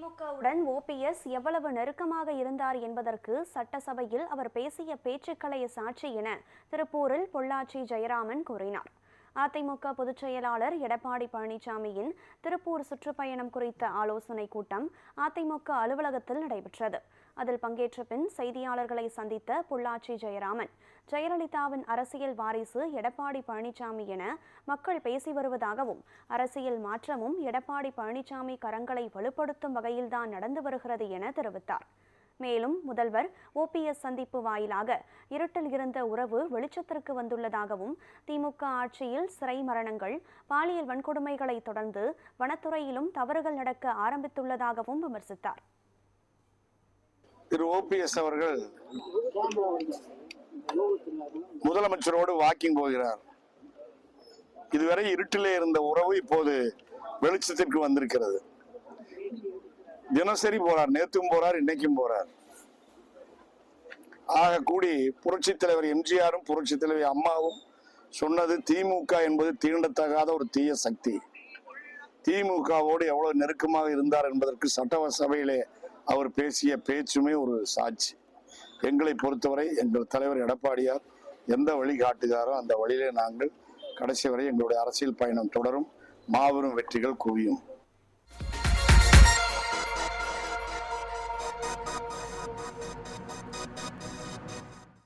திமுகவுடன் ஓபிஎஸ் எவ்வளவு நெருக்கமாக இருந்தார் என்பதற்கு சட்டசபையில் அவர் பேசிய பேச்சுக்களே சாட்சி என திருப்பூரில் பொள்ளாச்சி ஜெயராமன் கூறினார். அதிமுக பொதுச் செயலாளர் எடப்பாடி பழனிசாமியின் திருப்பூர் சுற்றுப்பயணம் குறித்த ஆலோசனை கூட்டம் அதிமுக அலுவலகத்தில் நடைபெற்றது. அதில் பங்கேற்ற பின் செய்தியாளர்களை சந்தித்த பொள்ளாச்சி ஜெயராமன், ஜெயலலிதாவின் அரசியல் வாரிசு எடப்பாடி பழனிசாமி என மக்கள் பேசி வருவதாகவும், அரசியல் மாற்றமும் எடப்பாடி பழனிசாமி கரங்களை வலுப்படுத்தும் வகையில்தான் நடந்து வருகிறது என தெரிவித்தார். மேலும் முதல்வர் ஓபிஎஸ் சந்திப்பு வாயிலாக இருட்டில் இருந்த உறவு வெளிச்சத்திற்கு வந்துள்ளதாகவும், திமுக ஆட்சியில் சிறை மரணங்கள், பாலியல் வன்கொடுமைகளை தொடர்ந்து வனத்துறையிலும் தவறுகள் நடக்க ஆரம்பித்துள்ளதாகவும் விமர்சித்தார். திரு ஓபிஎஸ் அவர்கள் முதலமைச்சரோடு வாக்கிங் போகிறார். இதுவரை இருட்டிலே இருந்த உறவு இப்போது வெளிச்சத்திற்கு வந்திருக்கிறது. தினசரி போறார், நேற்றும் போறார், இன்னைக்கும் போறார். ஆக கூடி புரட்சித் தலைவர் எம்ஜிஆரும் புரட்சித் தலைவர் அம்மாவும் சொன்னது, திமுக என்பது தீண்டத்தகாத ஒரு தீய சக்தி. திமுகவோடு எவ்வளவு நெருக்கமாக இருந்தார் என்பதற்கு சட்டசபையிலே அவர் பேசிய பேச்சுமே ஒரு சாட்சி. எங்களை பொறுத்தவரை எங்கள் தலைவர் எடப்பாடியார் எந்த வழி காட்டுகிறாரோ அந்த வழியிலே நாங்கள் கடைசி வரை எங்களுடைய அரசியல் பயணம் தொடரும். மாபெரும் வெற்றிகள் குவியும்.